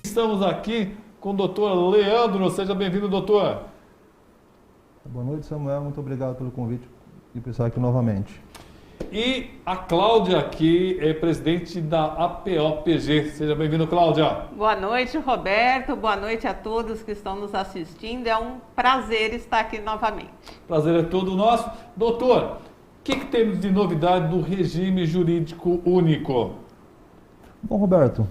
Estamos aqui com o doutor Leandro. Seja bem-vindo, doutor. Boa noite, Samuel. Muito obrigado pelo convite e por estar aqui novamente. E a Cláudia aqui é presidente da APOPG. Seja bem-vindo, Cláudia. Boa noite, Roberto. Boa noite a todos que estão nos assistindo. É um prazer estar aqui novamente. Prazer é todo nosso. Doutor, o que temos de novidade do regime jurídico único? Bom, Roberto,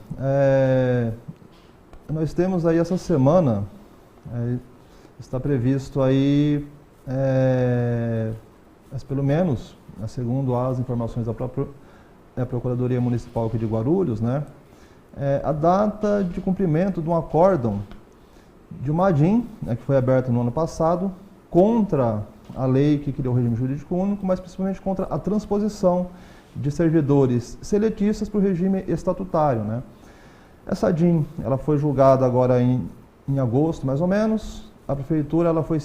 nós temos aí essa semana, está previsto aí, mas pelo menos, segundo as informações da própria Procuradoria Municipal aqui de Guarulhos, né, a data de cumprimento de um acórdão de uma ADIM, né, que foi aberta no ano passado, contra a lei que criou o regime jurídico único, mas principalmente contra a transposição de servidores seletistas para o regime estatutário, né. Essa ADIM, ela foi julgada agora em agosto, mais ou menos. A prefeitura ela foi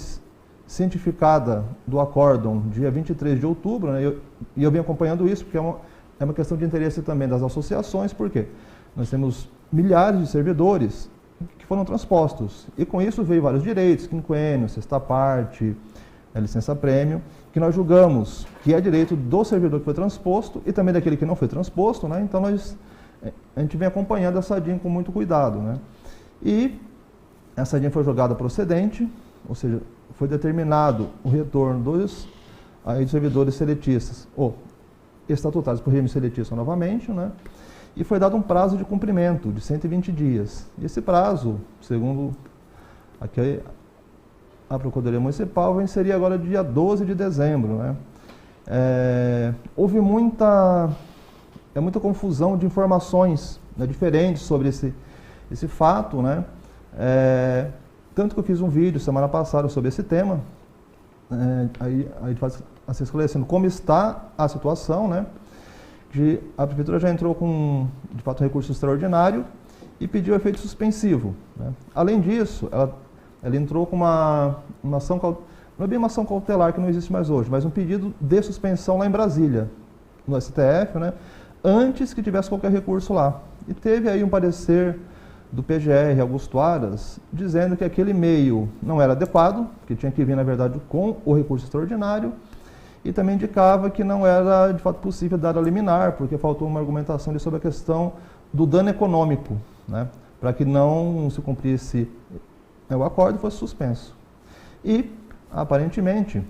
cientificada do acórdão dia 23 de outubro, né? E eu venho acompanhando isso porque é uma questão de interesse também das associações, porque nós temos milhares de servidores que foram transpostos. E com isso veio vários direitos, quinquênio, sexta parte, licença-prêmio, que nós julgamos que é direito do servidor que foi transposto e também daquele que não foi transposto, né? Então a gente vem acompanhando essa ADIM com muito cuidado, né? E essa ADIM foi julgada procedente, ou seja, foi determinado o retorno dos servidores seletistas, ou estatutários para o regime seletista novamente, né? E foi dado um prazo de cumprimento de 120 dias. E esse prazo, segundo aqui a Procuradoria Municipal, venceria agora dia 12 de dezembro, né? Houve muita confusão de informações, né, diferentes sobre esse fato, né? Tanto que eu fiz um vídeo semana passada sobre esse tema, aí faz assim, esclarecendo como está a situação, né? Que a prefeitura já entrou com, de fato, um recurso extraordinário e pediu efeito suspensivo, né? Além disso, ela entrou com uma ação, não é bem uma ação cautelar que não existe mais hoje, mas um pedido de suspensão lá em Brasília, no STF, né? Antes que tivesse qualquer recurso lá. E teve aí um parecer do PGR, Augusto Aras, dizendo que aquele meio não era adequado, que tinha que vir, na verdade, com o recurso extraordinário, e também indicava que não era, de fato, possível dar a liminar, porque faltou uma argumentação ali sobre a questão do dano econômico, né, para que não se cumprisse o acordo e fosse suspenso. E, aparentemente,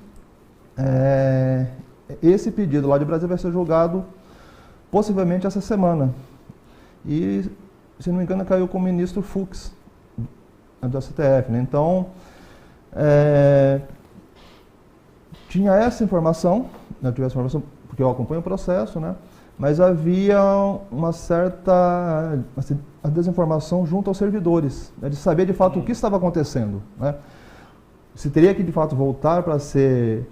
esse pedido lá de Brasília vai ser julgado possivelmente essa semana. E, se não me engano, caiu com o ministro Fux, do STF, né? Então, tinha essa informação, né? Tive essa informação porque eu acompanho o processo, né? Mas havia uma certa a desinformação junto aos servidores, né? De saber de fato o que estava acontecendo, né? Se teria que de fato voltar para ser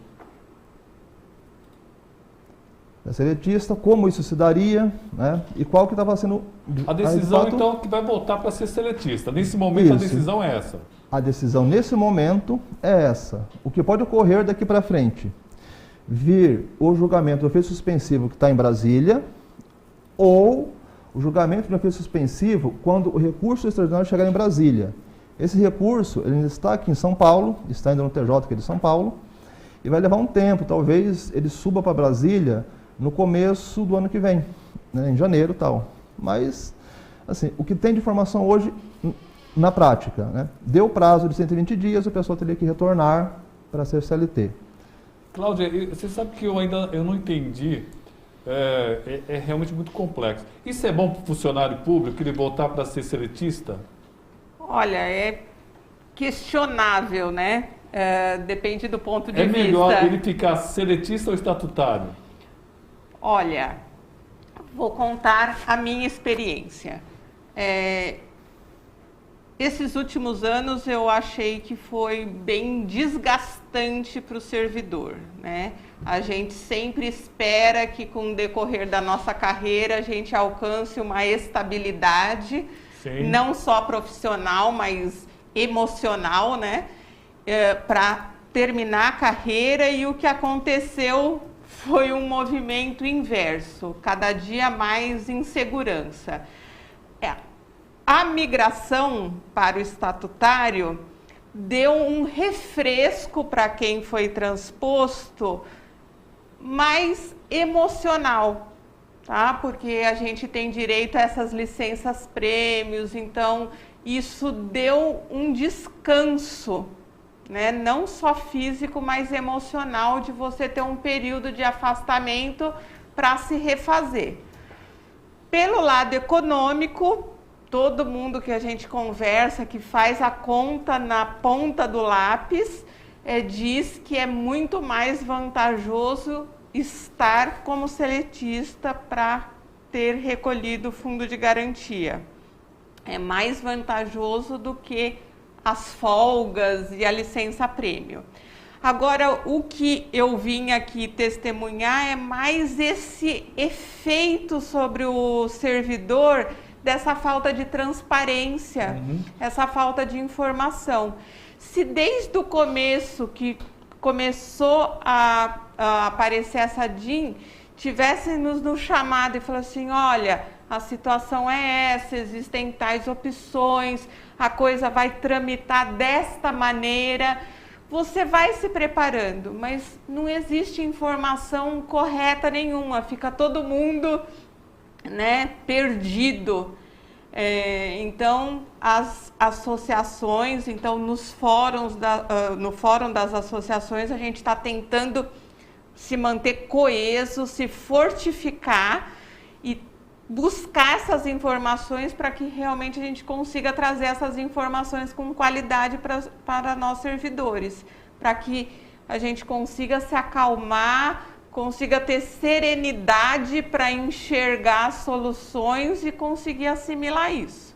seletista, como isso se daria, né? E qual que estava sendo... A decisão, fato, então, que vai voltar para ser seletista. Nesse momento, a decisão é essa. A decisão, nesse momento, é essa. O que pode ocorrer daqui para frente? Vir o julgamento do efeito suspensivo que está em Brasília, ou o julgamento do efeito suspensivo quando o recurso extraordinário chegar em Brasília. Esse recurso, ele ainda está aqui em São Paulo, está ainda no TJ, que é de São Paulo, e vai levar um tempo, talvez ele suba para Brasília no começo do ano que vem, né, em janeiro e tal. Mas, assim, o que tem de informação hoje, na prática, né, deu prazo de 120 dias, o pessoal teria que retornar para ser CLT. Cláudia, você sabe que eu não entendi, é realmente muito complexo. Isso é bom para o funcionário público, ele voltar para ser seletista? Olha, é questionável, né? Depende do ponto de vista. É melhor ele ficar seletista ou estatutário? Olha, vou contar a minha experiência. Esses últimos anos eu achei que foi bem desgastante para o servidor, né? A gente sempre espera que com o decorrer da nossa carreira a gente alcance uma estabilidade, sim, não só profissional, mas emocional, né? Para terminar a carreira, e o que aconteceu foi um movimento inverso, cada dia mais insegurança. a migração para o estatutário deu um refresco para quem foi transposto, mais emocional, tá? Porque a gente tem direito a essas licenças prêmios, então isso deu um descanso, né? Não só físico, mas emocional, de você ter um período de afastamento para se refazer. Pelo lado econômico, todo mundo que a gente conversa, que faz a conta na ponta do lápis, diz que é muito mais vantajoso estar como seletista para ter recolhido o fundo de garantia. É mais vantajoso do que as folgas e a licença-prêmio. Agora, o que eu vim aqui testemunhar é mais esse efeito sobre o servidor dessa falta de transparência, essa falta de informação. Se desde o começo, que começou a aparecer essa DIN, tivéssemos nos chamado e falado assim, olha, a situação é essa, existem tais opções, a coisa vai tramitar desta maneira, você vai se preparando, mas não existe informação correta nenhuma, fica todo mundo, né, perdido. Então, as associações, então nos fóruns no fórum das associações, a gente está tentando se manter coeso, se fortificar e buscar essas informações para que realmente a gente consiga trazer essas informações com qualidade para nós servidores, para que a gente consiga se acalmar, consiga ter serenidade para enxergar soluções e conseguir assimilar isso.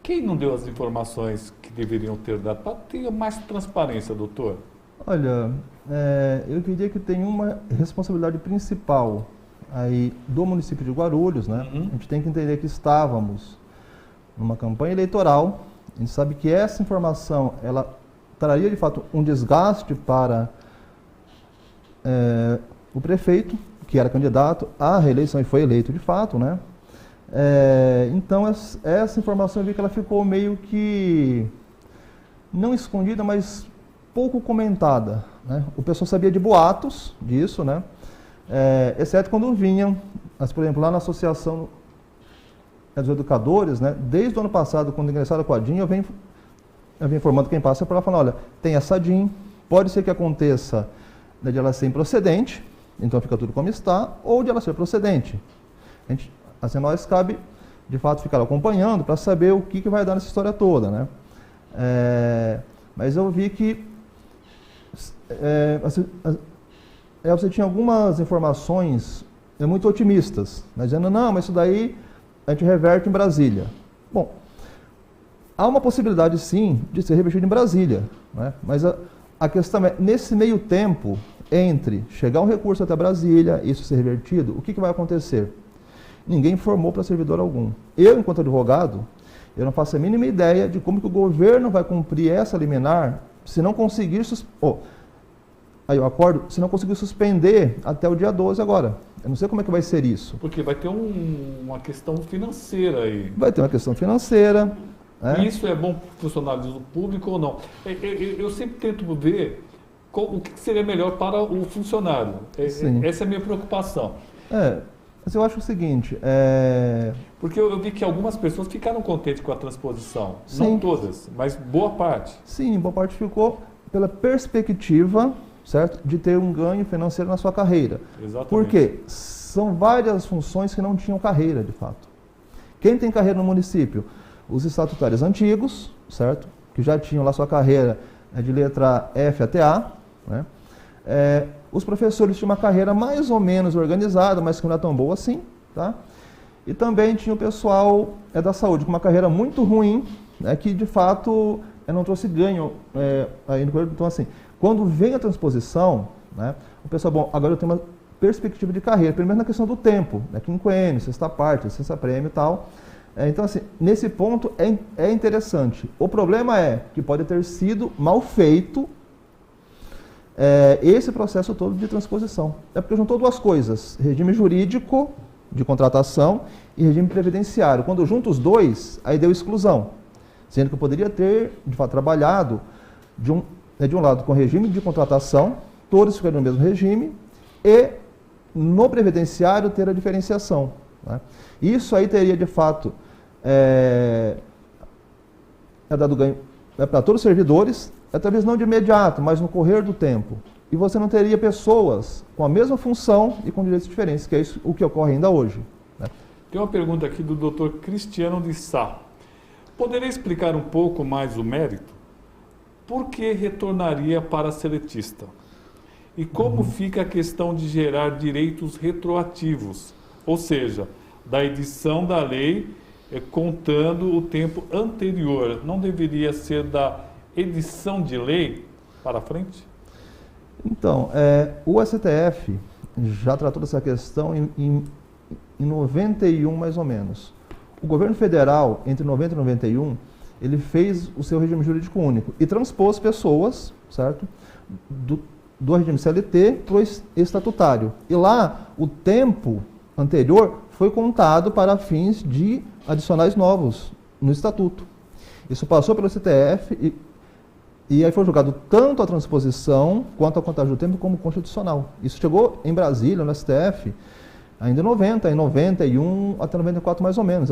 Quem não deu as informações que deveriam ter dado para ter mais transparência, doutor? Olha, eu diria que tem uma responsabilidade principal aí do município de Guarulhos, né? A gente tem que entender que estávamos numa campanha eleitoral, a gente sabe que essa informação, ela traria de fato um desgaste para o prefeito, que era candidato à reeleição e foi eleito de fato, né? Então essa informação eu vi que ela ficou meio que não escondida, mas pouco comentada, né? O pessoal sabia de boatos disso, né? Exceto quando vinham, por exemplo, lá na Associação dos Educadores, né? Desde o ano passado, quando ingressaram com a DIN, eu venho informando quem passa para lá, falando, olha, tem essa DIN, pode ser que aconteça de ela ser improcedente, então fica tudo como está, ou de ela ser procedente. Assim, nós cabe, de fato, ficar acompanhando para saber o que vai dar nessa história toda, né? Mas eu vi que você tinha algumas informações muito otimistas, né, dizendo, não, mas isso daí a gente reverte em Brasília. Bom, há uma possibilidade sim de ser revertido em Brasília, né? Mas a questão é, nesse meio tempo, entre chegar um recurso até Brasília e isso ser revertido, o que vai acontecer? Ninguém informou para servidor algum. Eu, enquanto advogado, eu não faço a mínima ideia de como que o governo vai cumprir essa liminar se não conseguir... Aí eu acordo, se não conseguir suspender até o dia 12 agora. Eu não sei como é que vai ser isso. Porque vai ter uma questão financeira aí. Vai ter uma questão financeira. E isso é bom para o funcionário público ou não? Eu sempre tento ver o que seria melhor para o funcionário. Essa é a minha preocupação. Mas eu acho o seguinte... Porque eu vi que algumas pessoas ficaram contentes com a transposição. Sim. Não todas, mas boa parte. Sim, boa parte ficou pela perspectiva, certo, de ter um ganho financeiro na sua carreira. Exatamente. Porque são várias funções que não tinham carreira, de fato. Quem tem carreira no município? Os estatutários antigos, certo, que já tinham lá sua carreira de letra F até A, né? Os professores tinham uma carreira mais ou menos organizada, mas que não era tão boa assim, tá? E também tinha o pessoal da saúde, com uma carreira muito ruim, né, que de fato não trouxe ganho aí no governo. Então, assim, quando vem a transposição, né, o pessoal, bom, agora eu tenho uma perspectiva de carreira, primeiro na questão do tempo, né, quinquênio, sexta parte, licença prêmio e tal. Então, assim, nesse ponto é interessante. O problema é que pode ter sido mal feito esse processo todo de transposição. É porque juntou duas coisas, regime jurídico, de contratação e regime previdenciário. Quando junto os dois, aí deu exclusão, sendo que eu poderia ter, de fato, trabalhado de um lado com regime de contratação, todos ficariam no mesmo regime, e no previdenciário ter a diferenciação, né? Isso aí teria, de fato, dado ganho para todos os servidores, talvez não de imediato, mas no correr do tempo. E você não teria pessoas com a mesma função e com direitos diferentes, que é isso o que ocorre ainda hoje, né? Tem uma pergunta aqui do Dr. Cristiano de Sá. Poderia explicar um pouco mais o mérito? Por que retornaria para seletista? E como fica a questão de gerar direitos retroativos, ou seja, da edição da lei contando o tempo anterior? Não deveria ser da edição de lei para frente? Então, o STF já tratou dessa questão em 91, mais ou menos. O governo federal, entre 90 e 91, ele fez o seu regime jurídico único e transpôs pessoas, certo, do regime CLT para o estatutário. E lá, o tempo anterior foi contado para fins de adicionais novos no estatuto. Isso passou pelo STF e aí foi julgado tanto a transposição quanto a contagem do tempo como constitucional. Isso chegou em Brasília, no STF, ainda em 90, em 91 até 94 mais ou menos.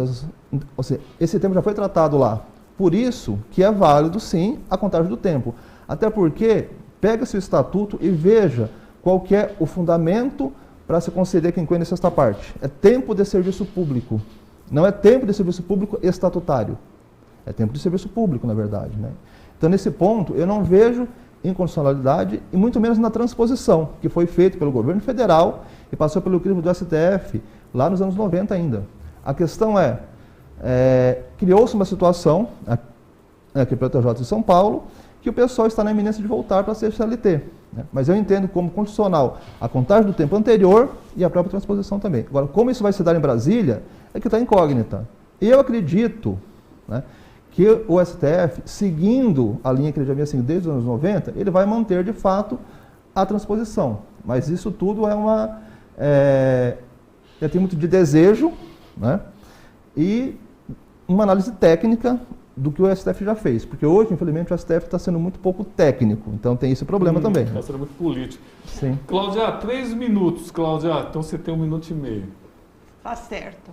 Ou seja, esse tempo já foi tratado lá. Por isso que é válido, sim, a contagem do tempo. Até porque pega-se o estatuto e veja qual que é o fundamento para se conceder quinquênio sexta parte. É tempo de serviço público. Não é tempo de serviço público estatutário. É tempo de serviço público, na verdade, né? Então, nesse ponto, eu não vejo inconstitucionalidade e muito menos na transposição, que foi feita pelo governo federal e passou pelo crivo do STF lá nos anos 90 ainda. A questão criou-se uma situação aqui pelo TJ de São Paulo que o pessoal está na iminência de voltar para ser CLT, né? Mas eu entendo como constitucional a contagem do tempo anterior e a própria transposição também. Agora, como isso vai se dar em Brasília, é que está incógnita. Eu acredito, né, que o STF, seguindo a linha que ele já vinha seguindo desde os anos 90, ele vai manter, de fato, a transposição. Mas isso tudo tem muito de desejo, né, e uma análise técnica do que o STF já fez. Porque hoje, infelizmente, o STF está sendo muito pouco técnico. Então tem esse problema também. Está sendo muito político. Sim. Cláudia, 3 minutos, Cláudia. Então você tem 1 minuto e meio. Tá certo.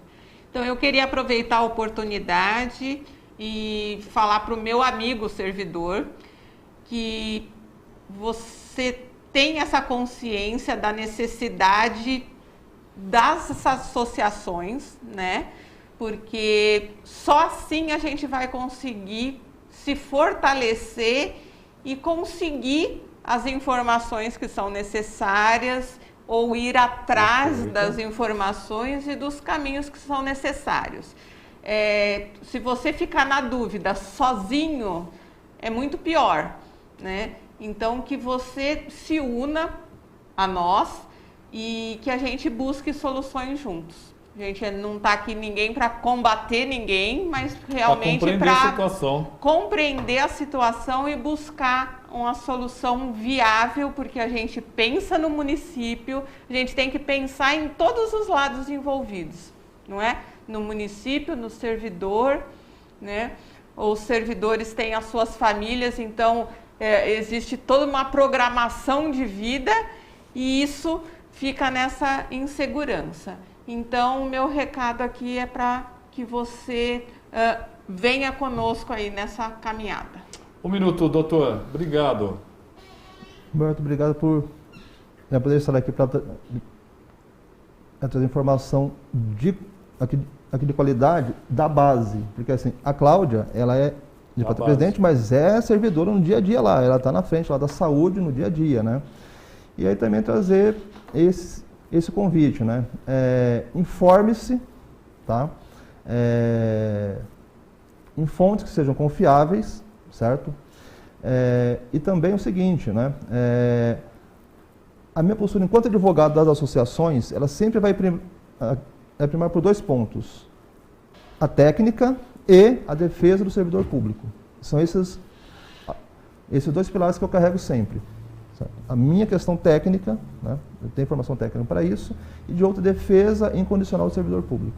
Então eu queria aproveitar a oportunidade e falar para o meu amigo servidor que você tem essa consciência da necessidade das associações, né? Porque só assim a gente vai conseguir se fortalecer e conseguir as informações que são necessárias ou ir atrás das informações e dos caminhos que são necessários. Se você ficar na dúvida sozinho, é muito pior, né? Então, que você se una a nós e que a gente busque soluções juntos. A gente não está aqui ninguém para combater ninguém, mas realmente para compreender a situação e buscar uma solução viável, porque a gente pensa no município, a gente tem que pensar em todos os lados envolvidos, não é? No município, no servidor, né? Os servidores têm as suas famílias, então existe toda uma programação de vida e isso fica nessa insegurança. Então, meu recado aqui é para que você venha conosco aí nessa caminhada. 1 minuto, doutor. Obrigado. Roberto, obrigado por poder estar aqui para trazer informação aqui de qualidade da base. Porque, assim, a Cláudia, ela é de fato presidente, mas é servidora no dia a dia lá. Ela está na frente lá da saúde no dia a dia, né? E aí também trazer esse convite, né? Informe-se, tá? Em fontes que sejam confiáveis, certo? E também o seguinte, né? A minha postura enquanto advogado das associações, ela sempre vai primar por 2 pontos: a técnica e a defesa do servidor público. São esses 2 pilares que eu carrego sempre. Certo? A minha questão técnica, né, eu tenho formação técnica para isso, e de outra, defesa incondicional do servidor público.